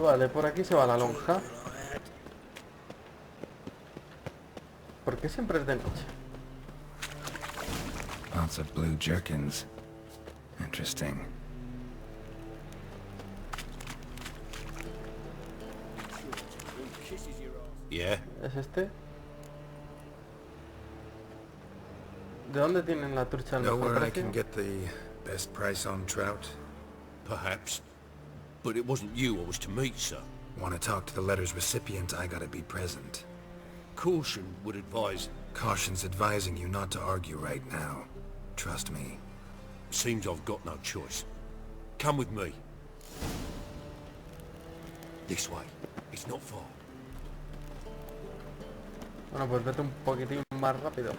Vale, por aquí se va la lonja. ¿Por qué siempre es de noche? Lots of blue jerkins. Interesting. Yeah? ¿Es este? ¿De dónde tienen la trucha al Know mejor where I precio? can get the best price on trout? Perhaps. But it wasn't you I was to meet, sir. Want to talk to the letter's recipient, I gotta be present. Caution would advise. Caution's advising you not to argue right now. Trust me. Seems I've got no choice. Come with me. This way. It's not far. Bueno, pues vete un poquitín más rápido.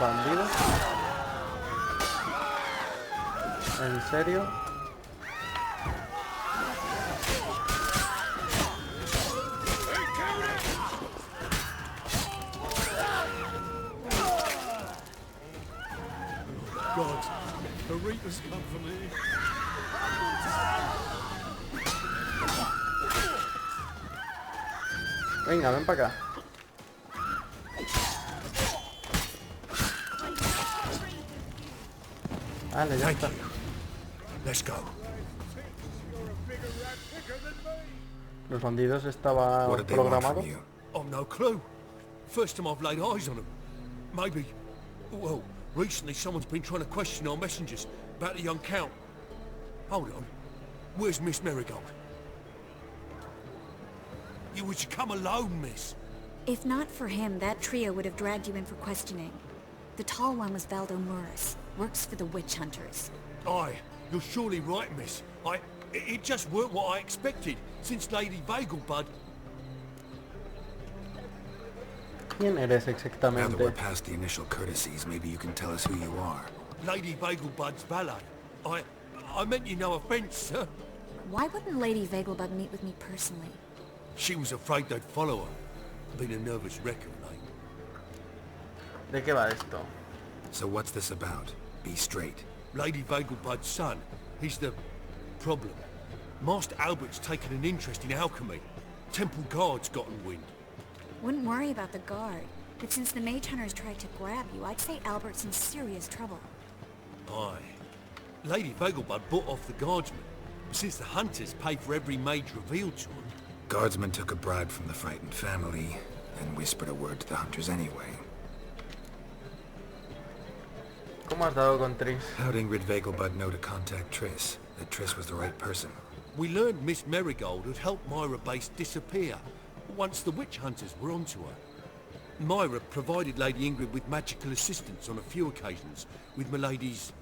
¿Bandido? ¿En serio? God, the Reapers come for me. Venga, ven para acá. Vale, ya está. Let's go. Los bandidos estaba What did they want programado. from you? I've no clue. First time I've laid eyes on them. Maybe... Well, recently someone's been trying to question our messengers about the young Count. Hold on. Where's Miss Marigold? You would you come alone, miss? If not for him, that trio would have dragged you in for questioning. The tall one was Valdo Muris. Works for the witch hunters. Aye, you're surely right, miss. It just weren't what I expected, since Lady Vegelbud... ¿Quién eres Now that exactamente? we're past the initial courtesies, maybe you can tell us who you are. Lady Vegelbud's valet. I meant you no offence, sir. Why wouldn't Lady Vegelbud meet with me personally? She was afraid they'd follow her. Been a nervous wreck of late. ¿De qué va esto? So what's this about? Be straight. Lady Vegelbud's son, he's the problem. Master Albert's taken an interest in alchemy. Temple guards gotten wind. Wouldn't worry about the guard, but since the mage hunters tried to grab you, I'd say Albert's in serious trouble. Aye. Lady Vegelbud bought off the guardsmen. Since the hunters pay for every mage revealed to them. Guardsman took a bribe from the frightened family, and whispered a word to the hunters anyway. ¿Cómo has dado con Tris? How'd Ingrid Vegelbud know to contact Triss? That Triss was the right person. We learned Miss Marigold had helped Myra Base disappear once the witch hunters were onto her. Myra provided Lady Ingrid with magical assistance on a few occasions with Milady's...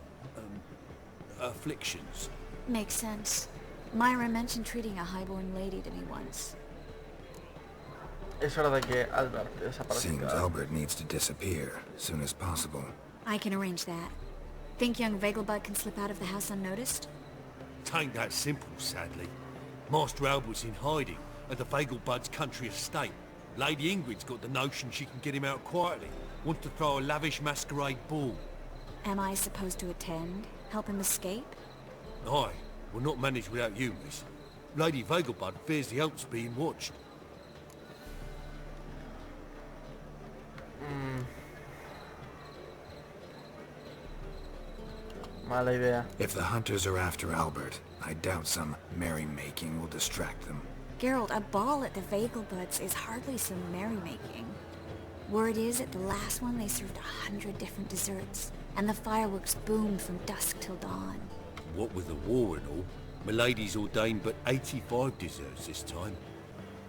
afflictions. Makes sense. Myra mentioned treating a highborn lady to me once. Es hora de que Albert Seems desaparezca. Albert needs to disappear, soon as possible. I can arrange that. Think young Vegelbud can slip out of the house unnoticed? Tain't that simple, sadly. Master Albert's in hiding at the Vegelbud's country estate. Lady Ingrid's got the notion she can get him out quietly. Wants to throw a lavish masquerade ball. Am I supposed to attend? Help him escape? Aye, will not manage without you, miss. Lady Vegelbud fears the Alps being watched. Mala idea. If the hunters are after Albert, I doubt some merrymaking will distract them. Geralt, a ball at the Vegelbuds is hardly some merrymaking. Word is, at the last one they served 100 different desserts, and the fireworks boomed from dusk till dawn. What with the war and all, Milady's ordained but 85 desserts this time.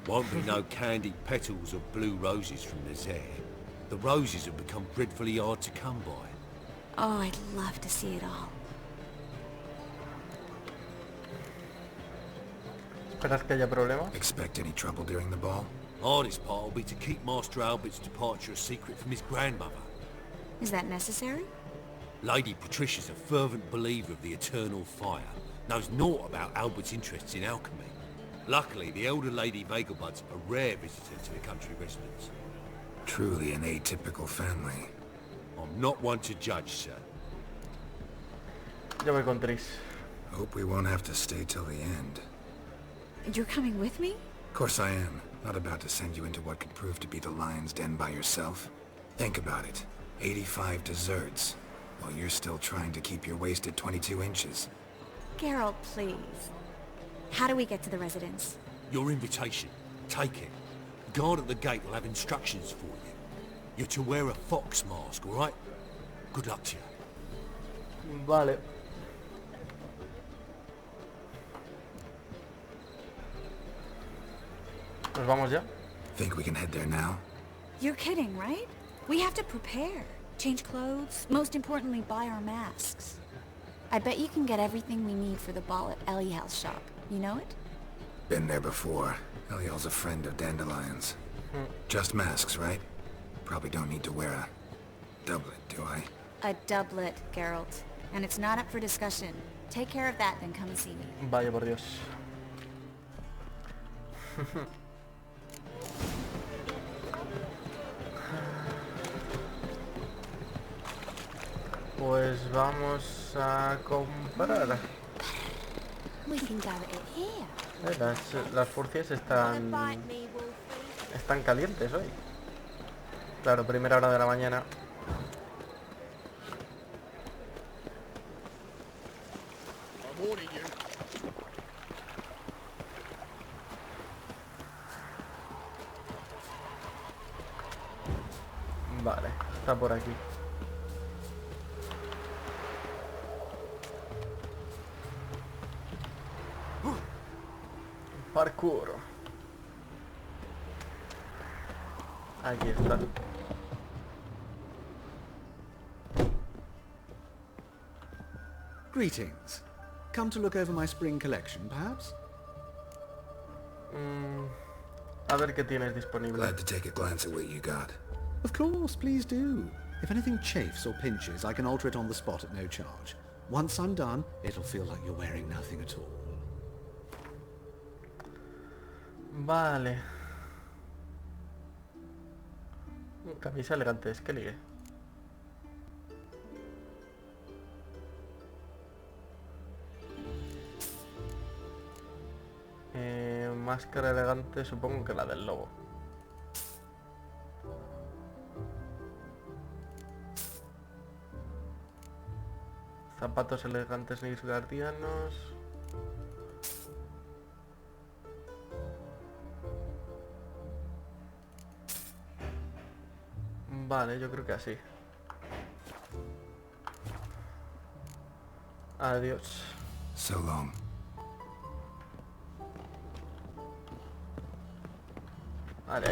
Won't be no candied petals or blue roses from Nazaire. The roses have become dreadfully hard to come by. Oh, I'd love to see it all. ¿Esperas que haya problemas? Expect any trouble during the ball? Hardest part will be to keep Master Albert's departure a secret from his grandmother. Is that necessary? Lady Patricia's a fervent believer of the eternal fire. Knows naught about Albert's interests in alchemy. Luckily, the elder Lady Vegelbud's a rare visitor to the country residence. Truly an atypical family. I'm not one to judge, sir. Yo voy con Tris. Hope we won't have to stay till the end. You're coming with me? Of course I am. Not about to send you into what could prove to be the lion's den by yourself. Think about it. 85 desserts, while you're still trying to keep your waist at 22 inches. Geralt, please. How do we get to the residence? Your invitation. Take it. Guard at the gate will have instructions for you. You're to wear a fox mask, all right? Good luck to you. Vale. ¿Nos vamos ya? Think we can head there now? You're kidding, right? We have to prepare. Change clothes. Most importantly, buy our masks. I bet you can get everything we need for the ball at Eliel's shop. You know it? Been there before. Eliel's a friend of Dandelion's. Just masks, right? Probably don't need to wear a doublet, do I? A doublet, Geralt. And it's not up for discussion. Take care of that, then come and see me. Vaya por Dios. Pues vamos a comprar. We can go it here. Las furcias están calientes hoy. Claro, primera hora de la mañana. Vale, está por aquí. Parkour. Aquí está. Greetings. Come to look over my spring collection, perhaps? A ver qué tienes disponible. Glad to take a glance at what you got. Of course, please do. If anything chafes or pinches, I can alter it on the spot at no charge. Once I'm done, it'll feel like you're wearing nothing at all. Vale. Camisa elegante, es que ligue. Máscara elegante, supongo que la del lobo. Zapatos elegantes nilfgaardianos. Vale, yo creo que así. Adiós. So long. Vale,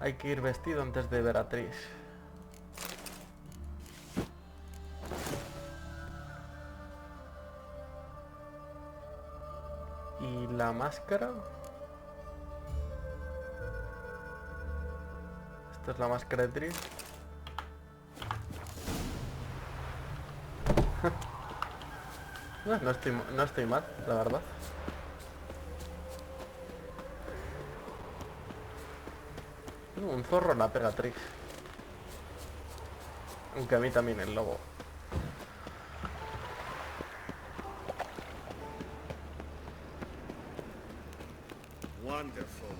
hay que ir vestido antes de ver a Tris. ¿Y la máscara? Esta es la máscara de Tris. No estoy mal, la verdad. Un zorro la pega a Tris. Aunque a mí también el lobo. Wonderful.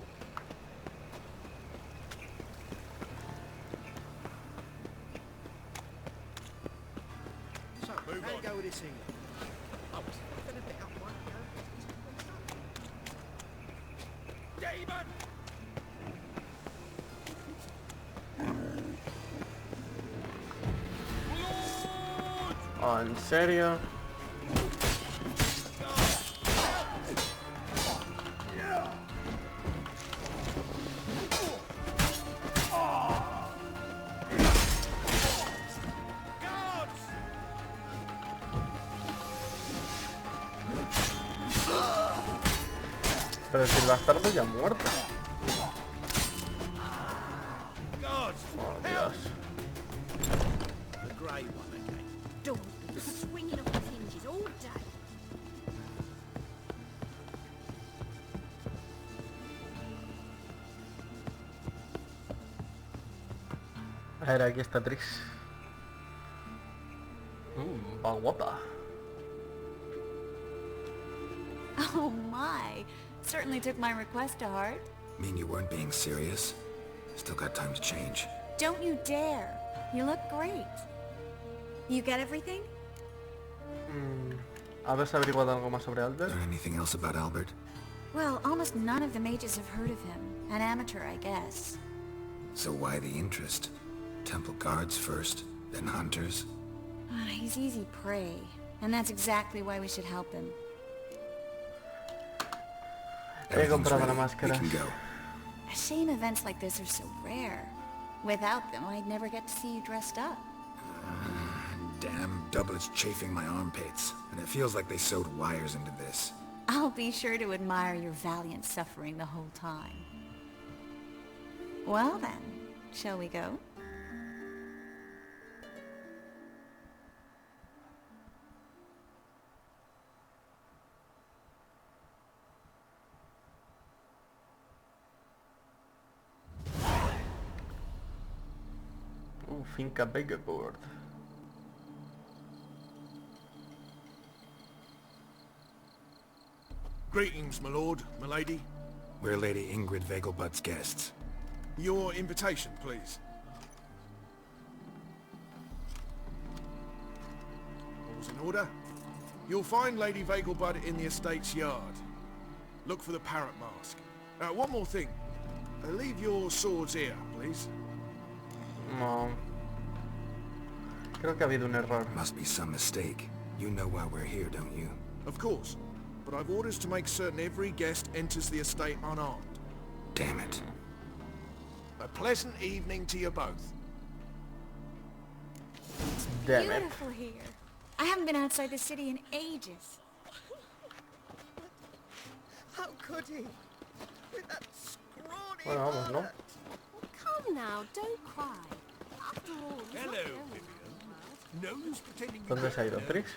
So, move on. Go with this thing. Oh, it's gonna be up one go. Demon! Oh, ¿en serio? Pero si el bastardo ya ha muerto. Oh, Dios. A ver, aquí está Trix. Va guapa. Oh my. Certainly took my request to heart. Mean you weren't being serious? Still got time to change. Don't you dare. You look great. You get everything? ¿Habéis averiguado algo más sobre Albert? Learn anything else about Albert? Well, almost none of the mages have heard of him. An amateur, I guess. So why the interest? Temple guards first, then hunters? He's easy prey. And that's exactly why we should help him. He comprado la ready. máscara. We can go. A shame events like this are so rare. Without them, I'd never get to see you dressed up. Damn doublets chafing my armpits, and it feels like they sewed wires into this. I'll be sure to admire your valiant suffering the whole time. Well then, shall we go? Finca Vegelbud. Greetings, my lord, my lady. We're Lady Ingrid Vegelbud's guests. Your invitation, please. All's in order. You'll find Lady Vegelbud in the estate's yard. Look for the parrot mask. One more thing. Leave your swords here, please. No. Creo que ha habido un error. Must be some mistake. You know why we're here, don't you? Of course. But I've orders to make certain every guest enters the estate unarmed. Damn it. A pleasant evening to you both. Damn it. Beautiful here. I haven't been outside the city in ages. How could he? With that scrawny Bueno, vamos, ¿no? heart. Come now, don't cry. After all, he's not Hello, going Vivian. No use pretending you ¿Dónde se ha ido don't know. Trix?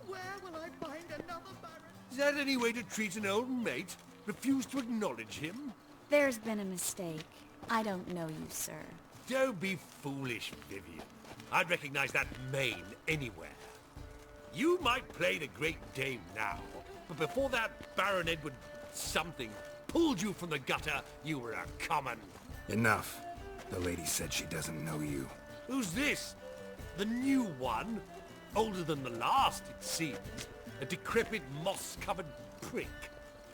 Where will I find another baron? Is that any way to treat an old mate? Refuse to acknowledge him? There's been a mistake. I don't know you, sir. Don't be foolish, Vivian. I'd recognize that mane anywhere. You might play the Great Dame now, but before that Baron Edward something pulled you from the gutter, you were a common. Enough. The lady said she doesn't know you. Who's this? The new one? Older than the last, it seems. A decrepit, moss-covered prick.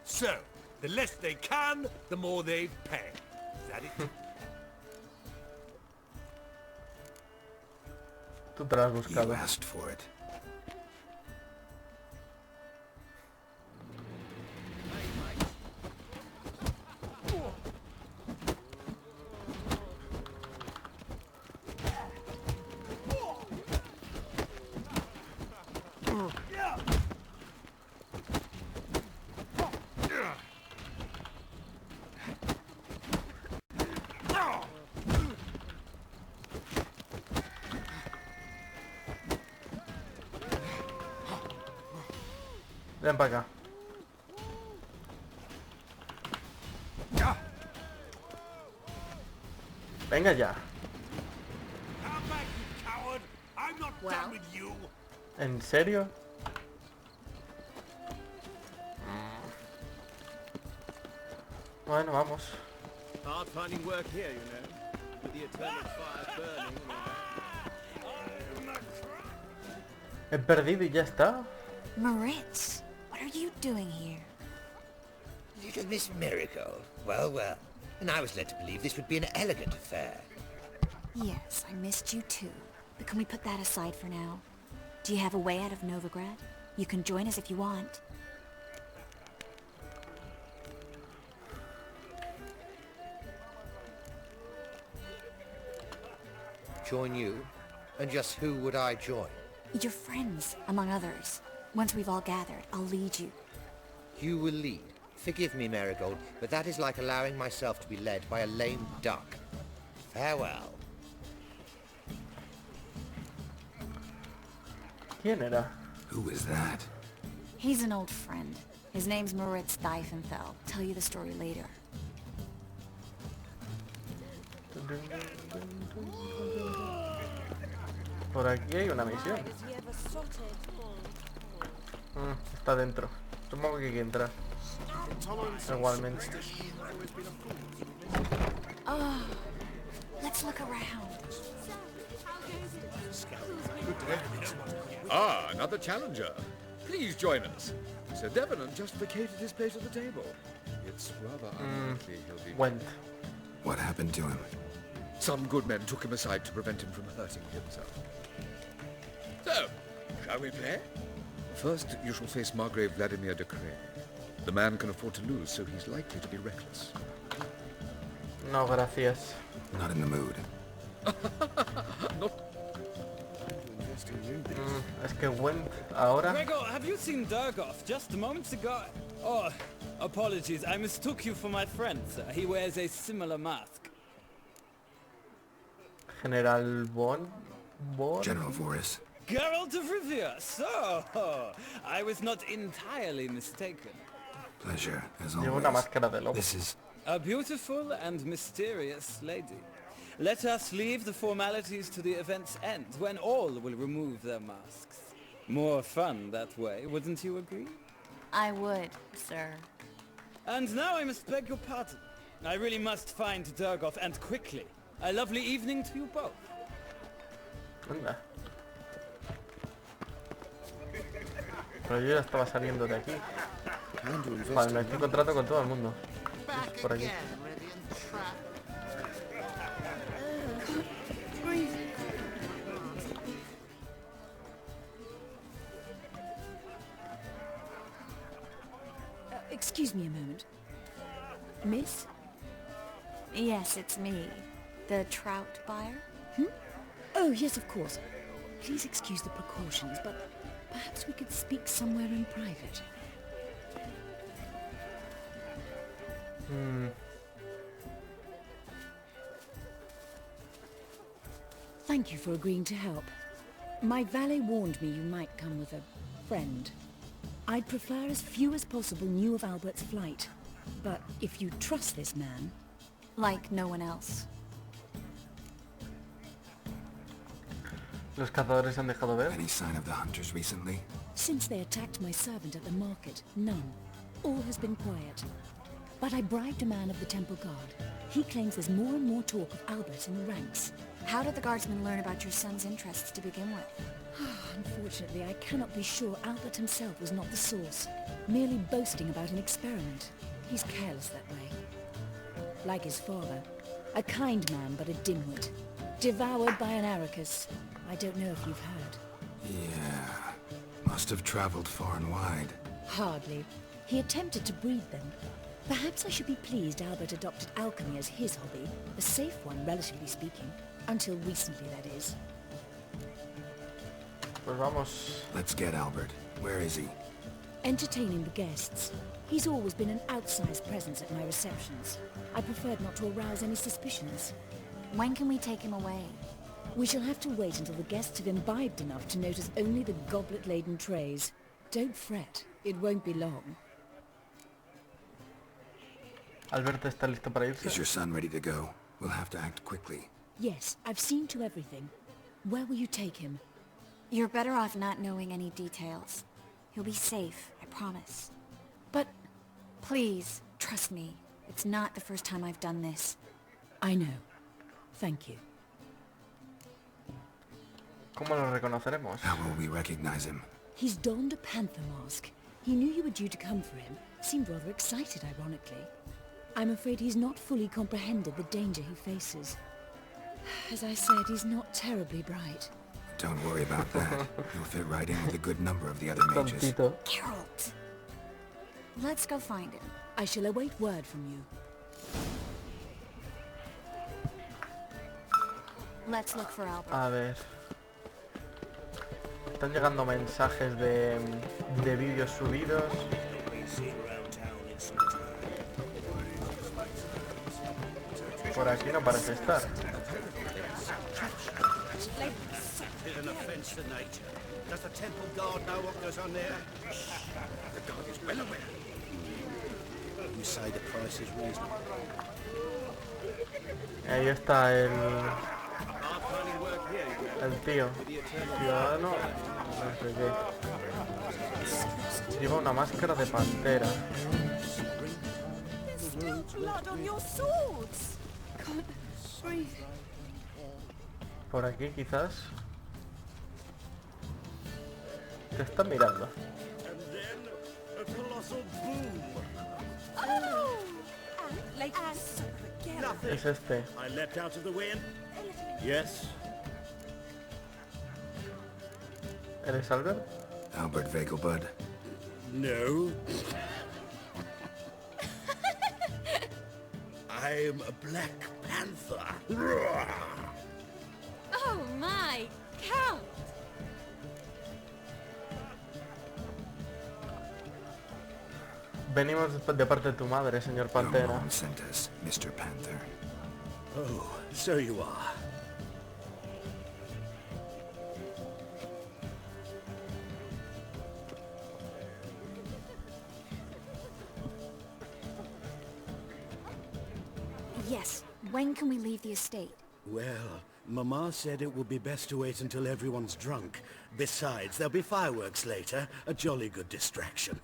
So, the less they can, the more they pay. Is that it? Tú te lo has You buscado. asked for it. Ven para acá. Venga ya. Come back, you coward! I'm not Well? done with you! ¿En serio? Bueno, vamos. Hard finding work here, you know, with the eternal fire burning and all that. He perdido y ya está. Moritz, what are you doing here? Little Miss Miracle. Well, well. And I was led to believe this would be an elegant affair. Yes, I missed you too. But can we put that aside for now? Do you have a way out of Novigrad? You can join us if you want. Join you? And just who would I join? Your friends, among others. Once we've all gathered, I'll lead you. You will lead. Forgive me, Marigold, but that is like allowing myself to be led by a lame duck. Farewell. ¿Quién era? Who is that? He's an old friend. His name's Moritz Diefenfeld. Tell you the story later. Por aquí hay una misión. Está dentro. Supongo que hay que entrar. Igualmente. Oh, let's look around. Ah, another challenger. Please join us. Sir Devenant just vacated his place at the table. It's rather unlikely he'll be... Went. What happened to him? Some good men took him aside to prevent him from hurting himself. So, shall we play? First, you shall face Margrave Vladimir de Cray. The man can afford to lose, so he's likely to be reckless. No, gracias. Not in the mood. Not... Es que went ahora. Gregor, have you seen Durgoff just moments ago? Oh, apologies. I mistook you for my friend, sir. He wears a similar mask. General Von. General Voris. Geralt of Rivia. So, I was not entirely mistaken. Pleasure, as Llevo una always. máscara de lobo. This is... A beautiful and mysterious lady. Let us leave the formalities to the event's end, when all will remove their masks. More fun that way, wouldn't you agree? I would, sir. And now I must beg your pardon. I really must find Durgoff, and quickly. A lovely evening to you both. Anda. Pero yo ya estaba saliendo de aquí. Vale, me estoy contrato con todo el mundo. Por aquí. Excuse me a moment. Miss? Yes, it's me. The trout buyer? Oh, yes, of course. Please excuse the precautions, but perhaps we could speak somewhere in private. Thank you for agreeing to help. My valet warned me you might come with a friend. I'd prefer as few as possible knew of Albert's flight. But if you trust this man... Like no one else. Los cazadores se han dejado ver. Any sign of the hunters recently? Since they attacked my servant at the market, none. All has been quiet. But I bribed a man of the Temple Guard. He claims there's more and more talk of Albert in the ranks. How did the guardsmen learn about your son's interests to begin with? Unfortunately, I cannot be sure Albert himself was not the source. Merely boasting about an experiment. He's careless that way. Like his father. A kind man, but a dimwit. Devoured by an Arrakis. I don't know if you've heard. Yeah. Must have traveled far and wide. Hardly. He attempted to breed them. Perhaps I should be pleased Albert adopted alchemy as his hobby. A safe one, relatively speaking. Until recently, that is. Pues vamos. Let's get Albert. Where is he? Entertaining the guests. He's always been an outsized presence at my receptions. I preferred not to arouse any suspicions. When can we take him away? We shall have to wait until the guests have imbibed enough to notice only the goblet-laden trays. Don't fret. It won't be long. Alberto está listo para irse. Is your son ready to go? We'll have to act quickly. Yes, I've seen to everything. Where will you take him? You're better off not knowing any details. He'll be safe, I promise. But... Please, trust me. It's not the first time I've done this. I know. Thank you. ¿Cómo lo reconoceremos? How will we recognize him? He's donned a panther mask. He knew you were due to come for him. Seemed rather excited, ironically. I'm afraid he's not fully comprehended the danger he faces. As I said, he's not terribly bright. Don't worry about that. He'll fit right in with a good number of the other mages. Geralt! Let's go find him. I shall await word from you. Let's look for Albert. A ver. Están llegando mensajes de vídeos subidos. Por aquí no parece estar. It's an offence to nature. Does the Temple Guard know what goes on there? The Guard is well aware. You say the price is reasonable. Ahí está el... Our planning work El tío. Ciudadano. No sé qué. Lleva una máscara de pantera. Blood on your swords. Can't breathe. Por aquí quizás. Te están mirando. Oh! And Es este. I leapt out of the way and... Yes? ¿Eres Albert? Albert Vegelbud. No. I'm a Black Panther. Oh my, Count! Venimos de parte de tu madre, señor Your Pantera. mom sent us, Mr. Panther. Oh, so you are. Yes, when can we leave the estate? Well, Mama said it would be best to wait until everyone's drunk. Besides, there'll be fireworks later, a jolly good distraction.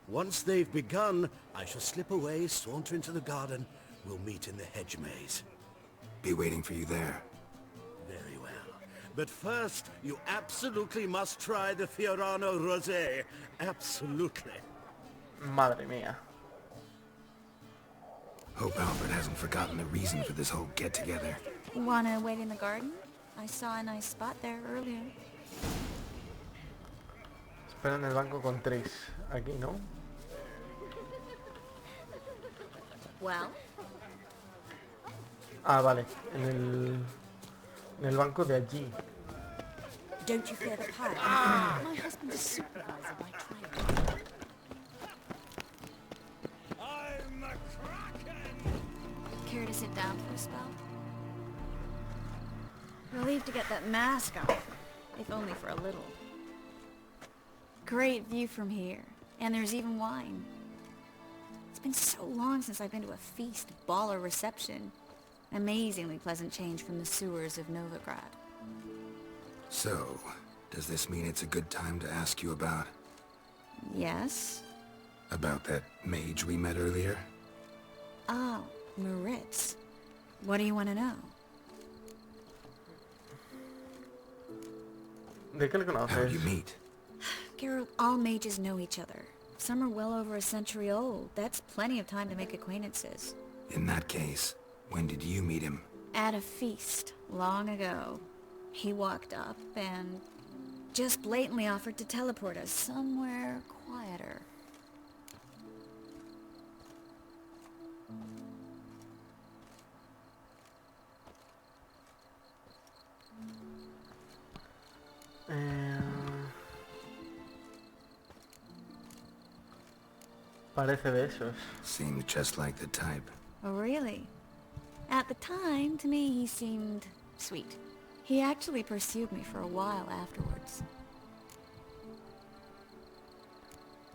Once they've begun, I shall slip away, saunter into the garden. We'll meet in the hedge maze. Be waiting for you there. Very well. But first, you absolutely must try the Fiorano Rosé. Absolutely. Madre mía. Hope Albert hasn't forgotten the reason for this whole get-together. Wanna wait in the garden? I saw a nice spot there earlier. Espera en el banco con Tris. Aquí, ¿no? Well? Ah, vale. En el banco de allí. Don't you fear the pirate? My husband is supervisor by trade. I'm a kraken! Care to sit down for a spell? Relieved to get that mask off, if only for a little. Great view from here, and there's even wine. It's been so long since I've been to a feast, ball, or reception. Amazingly pleasant change from the sewers of Novigrad. So, does this mean it's a good time to ask you about... Yes? About that mage we met earlier? Oh, Maritz. What do you want to know? ¿De qué le How'd conoces? you meet? Geralt, all mages know each other. Some are well over a century old. That's plenty of time to make acquaintances. In that case, when did you meet him? At a feast, long ago. He walked up and just blatantly offered to teleport us somewhere quieter. Parece de esos. Seems just like the type. Oh, really? At the time, to me, he seemed sweet. He actually pursued me for a while afterwards.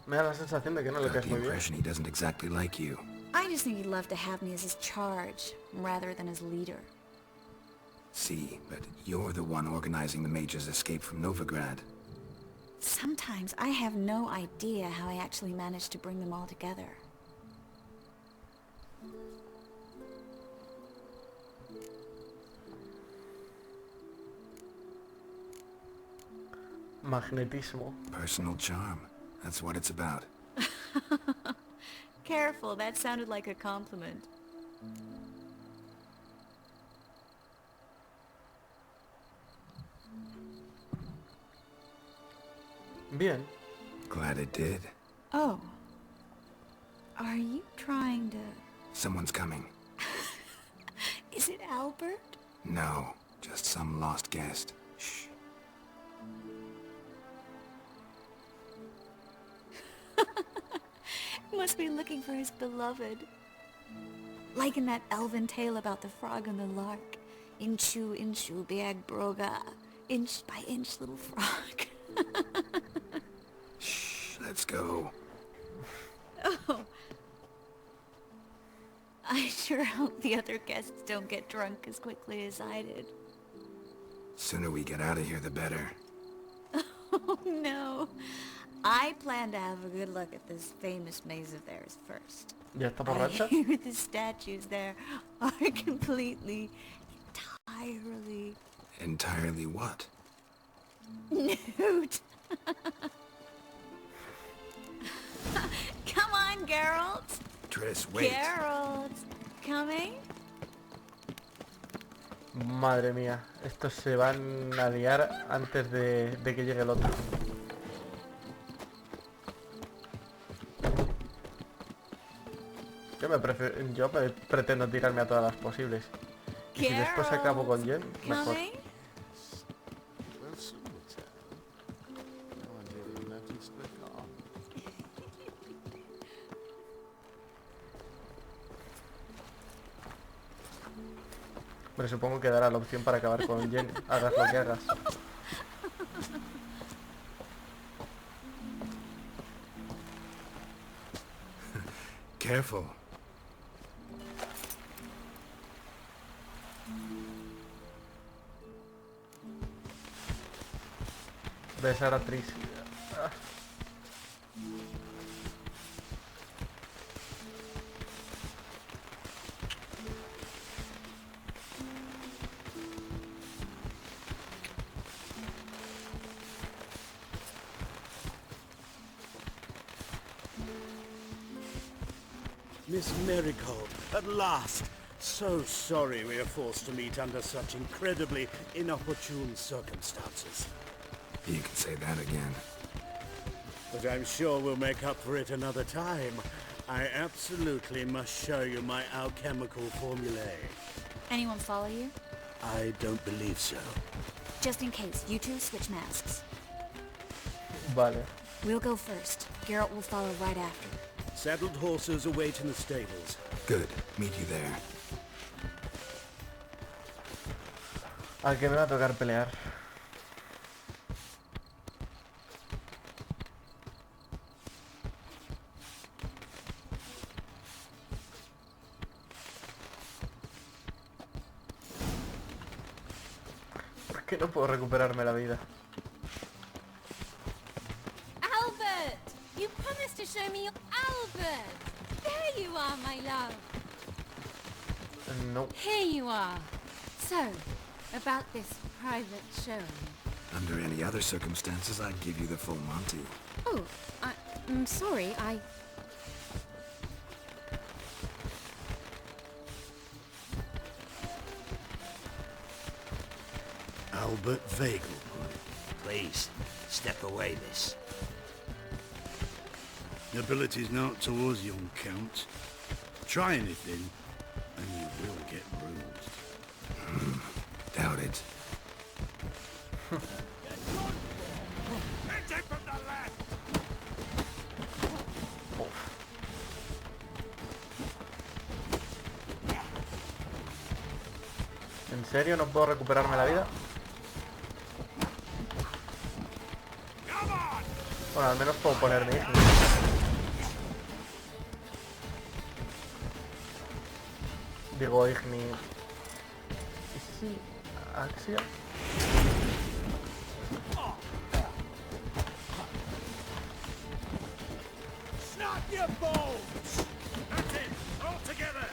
Me da la sensación de que no le Got caes the muy bien. impression he doesn't exactly like you. I just think he'd love to have me as his charge, rather than his leader. See, but you're the one organizing the mage's escape from Novigrad. Sometimes I have no idea how I actually managed to bring them all together. Magnetismo. Personal charm. That's what it's about. Careful, that sounded like a compliment. Bien. Glad it did. Oh. Are you trying to... Someone's coming. Is it Albert? No, just some lost guest. Shh. Must be looking for his beloved. Like in that elven tale about the frog and the lark. Inchu, inchu, biag broga. Inch by inch, little frog. Shh, let's go. Oh. I sure hope the other guests don't get drunk as quickly as I did. Sooner we get out of here, the better. Oh no. I plan to have a good look at this famous maze of theirs first. ¿Ya está I borracha? hear the statues there are completely, entirely... Entirely what? nude. Come on, Geralt. Triss, wait. Geralt. Coming? Madre mía, estos se van a liar antes de que llegue el otro. Yo pretendo tirarme a todas las posibles. Y si después acabo con Jen, mejor. Pero supongo que dará la opción para acabar con Jen, hagas lo que hagas. Careful. Besar a Triss. Miss Marigold, at last! So sorry we are forced to meet under such incredibly inopportune circumstances. You can say that again. But I'm sure we'll make up for it another time. I absolutely must show you my alchemical formulae. Anyone follow you? I don't believe so. Just in case, you two switch masks. Vale. We'll go first. Geralt will follow right after. Saddled horses await in the stables. Good. Meet you there. Al que me va a tocar pelear. ¿Por qué no puedo recuperarme la vida? Albert! You promised to show me your Albert! There you are, my love! No. Here you are. So, about this private showing. Under any other circumstances, I'd give you the full Monty. Oh, I'm sorry, Albert Vegelbud, please, step away, miss. Nobility's not towards young Count. Try anything, and you will get bruised. Doubt it. ¿En serio no puedo recuperarme la vida? Bueno, al menos puedo ponerme Igni. Digo Igni. ¿Y si Axia? Snap your bones! That's it! All together!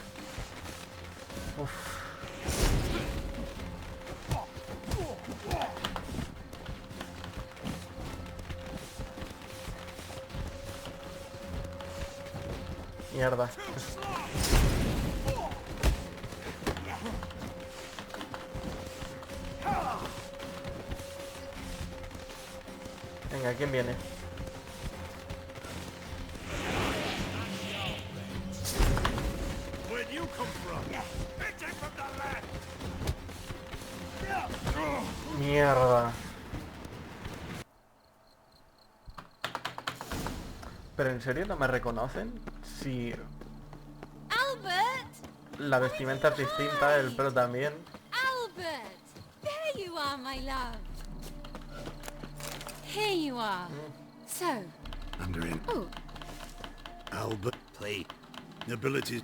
Mierda. Venga, ¿quién viene? Where'd you come from? Hit him from the left! Mierda. ¿Pero en serio no me reconocen? Si Albert! la vestimenta es distinta, el pelo también. Albert! There you are, my love! Here you are. So... Under in. Oh, Albert, Please. nobility's...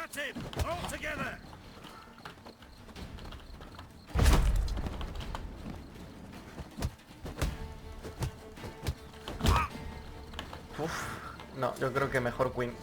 At him! All together! Uf, no, yo creo que mejor Queen.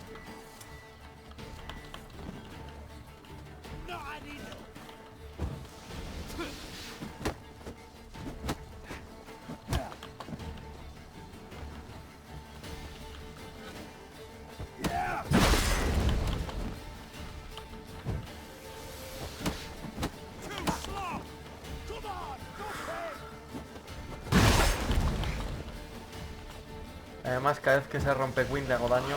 Además, cada vez que se rompe Queen le hago daño.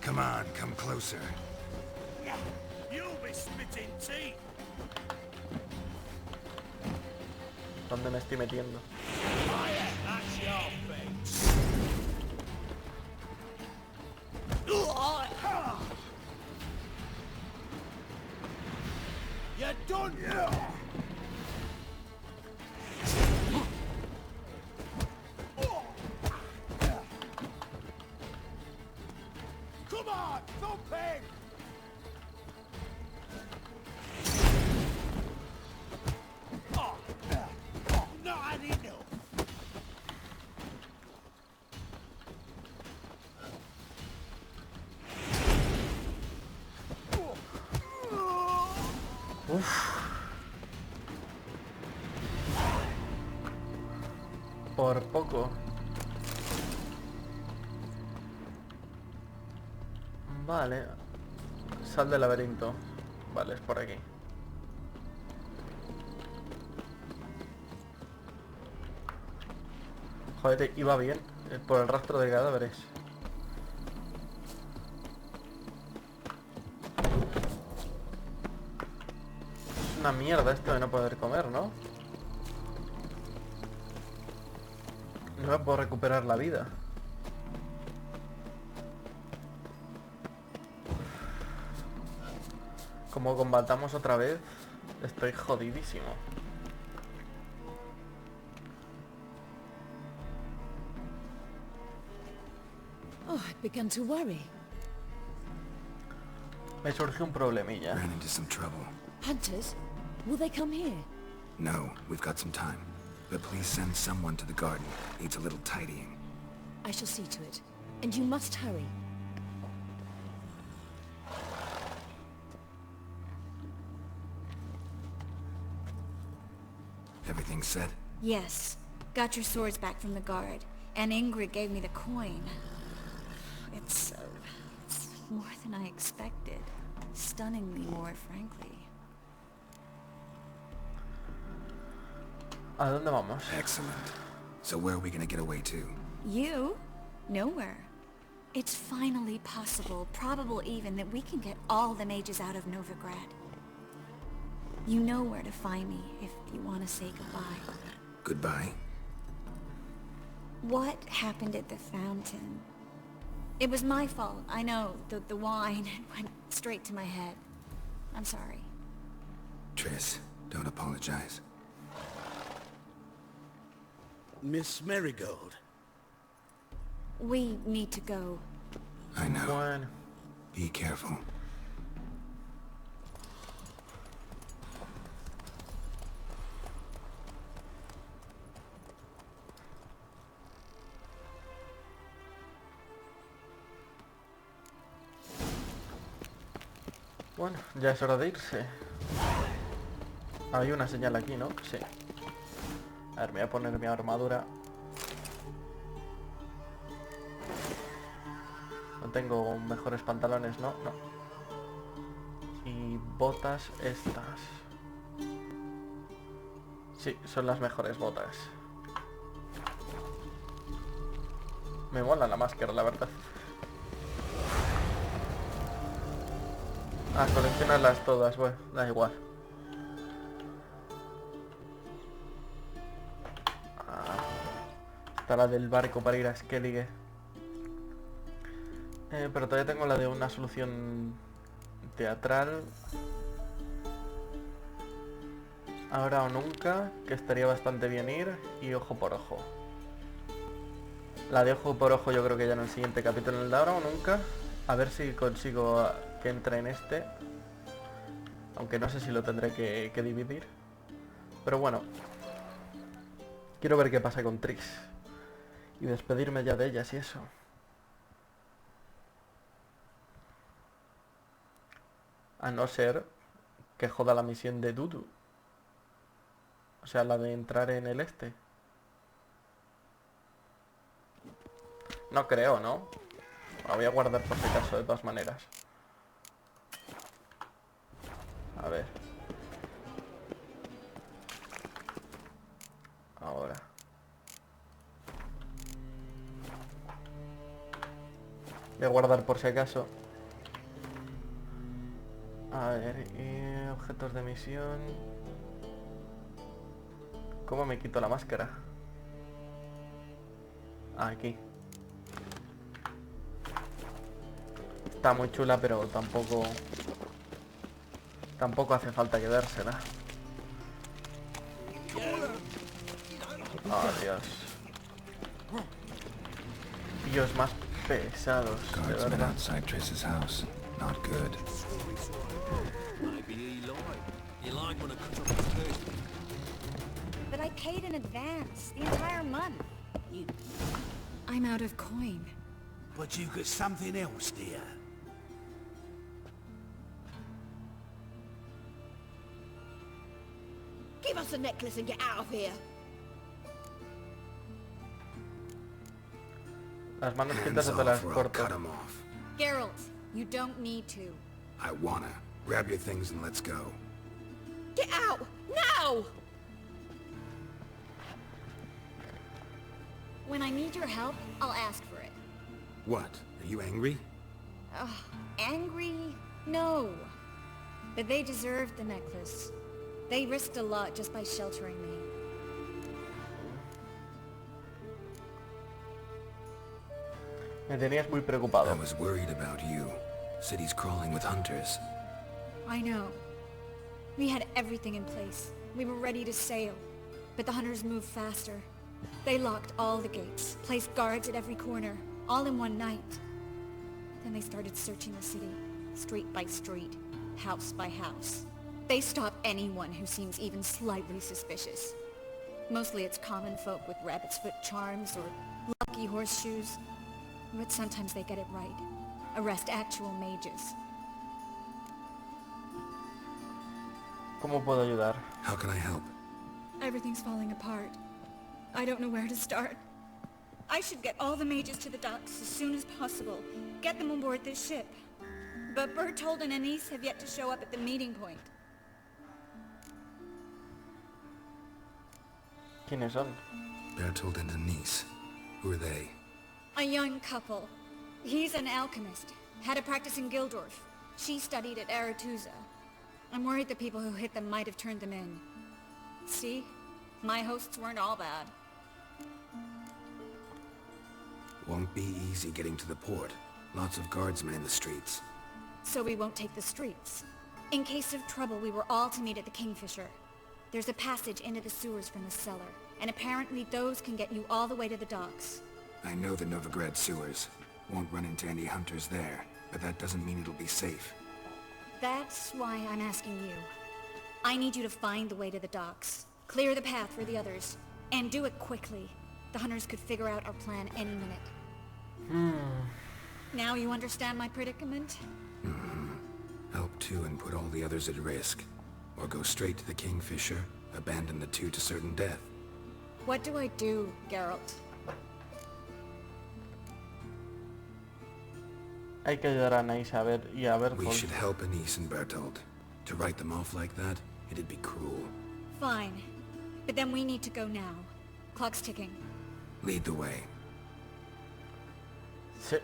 Come on, come closer. You'll be spitting tea. ¿Dónde me estoy metiendo? That's your face. You're done. Come on, thump him. Not had enough. Por poco. Vale. Sal del laberinto. Vale, es por aquí. Joder, iba bien. Por el rastro de cadáveres. Es una mierda esto de no poder comer, ¿no? No me puedo recuperar la vida. Como combatamos otra vez, estoy jodidísimo. Oh, I've begun to worry. Me surge un problemilla. Ran into some trouble. Hunters? Will they come here? No, we've got some time. But please send someone to the garden. Needs a little tidying. I shall see to it. And you must hurry. Everything set? Yes. Got your swords back from the guard. And Ingrid gave me the coin. It's more than I expected. Stunningly more, frankly. ¿A dónde vamos? Excellent. So where are we gonna get away to? You? Nowhere. It's finally possible, probable even, that we can get all the mages out of Novigrad. You know where to find me if you want to say goodbye. Goodbye? What happened at the fountain? It was my fault, I know. The wine went straight to my head. I'm sorry. Triss, don't apologize. Miss Marigold. We need to go. I know. Bueno. Be careful. Bueno, ya es hora de irse. Hay una señal aquí, ¿no? Sí. A ver, me voy a poner mi armadura. No tengo mejores pantalones, ¿no? No. Y botas estas. Sí, son las mejores botas. Me mola la máscara, la verdad. Ah, coleccionarlas todas, bueno, da igual. Está la del barco para ir a Skellige. Pero todavía tengo la de una solución teatral. Ahora o nunca, que estaría bastante bien ir. Y ojo por ojo. La de ojo por ojo yo creo que ya en el siguiente capítulo, en el de ahora o nunca. A ver si consigo que entre en este. Aunque no sé si lo tendré que dividir. Pero bueno. Quiero ver qué pasa con Trix. Y despedirme ya de ellas y eso. A no ser que joda la misión de Dudu. O sea, la de entrar en el este. No creo, ¿no? La voy a guardar por si acaso, de todas maneras. A ver. Ahora. Voy a guardar por si acaso. A ver, objetos de misión. ¿Cómo me quito la máscara? Aquí. Está muy chula, pero tampoco hace falta quedársela. Oh, Dios. Dios, más pesados, de verdad. But I paid in advance, the entire month. I'm out of coin. But you've got something else, dear. Give us the necklace and get out of here. Las manos quietas o te las corto. Geralt, you don't need to. I wanna. Grab your things and let's go. Get out! Now! When I need your help, I'll ask for it. What? Are you angry? Angry? No. But they deserved the necklace. They risked a lot just by sheltering me. Me tenías muy preocupado. I was worried about you. City's crawling with hunters. I know. We had everything in place. We were ready to sail. But the hunters moved faster. They locked all the gates, placed guards at every corner, all in one night. Then they started searching the city, street by street, house by house. They stop anyone who seems even slightly suspicious. Mostly it's common folk with rabbit's foot charms or lucky horseshoes. But sometimes they get it right. Arrest actual mages. ¿Cómo puedo ayudar? How can I help? Everything's falling apart. I don't know where to start. I should get all the mages to the docks as soon as possible. Get them on board this ship. But Bertold and Anise have yet to show up at the meeting point. ¿Quiénes son? Bertold and Anise. Who are they? A young couple. He's an alchemist. Had a practice in Gildorf. She studied at Aretusa. I'm worried the people who hit them might have turned them in. See? My hosts weren't all bad. Won't be easy getting to the port. Lots of guardsmen in the streets. So we won't take the streets. In case of trouble, we were all to meet at the Kingfisher. There's a passage into the sewers from the cellar, and apparently those can get you all the way to the docks. I know the Novigrad sewers. Won't run into any hunters there, but that doesn't mean it'll be safe. That's why I'm asking you. I need you to find the way to the docks, clear the path for the others, and do it quickly. The hunters could figure out our plan any minute. Now you understand my predicament? Help two and put all the others at risk. Or go straight to the Kingfisher, abandon the two to certain death. What do I do, Geralt? Hay que ayudar a Anais a ver y a Bertold. We should help Anise and Bertold. To write them off like that, it'd be cruel. Fine. But then we need to go now. Clock's ticking. Lead the way. Sí.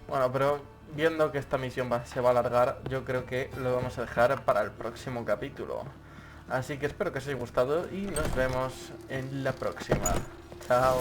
Bueno, pero viendo que esta misión se va a alargar, yo creo que lo vamos a dejar para el próximo capítulo. Así que espero que os haya gustado y nos vemos en la próxima. Chao.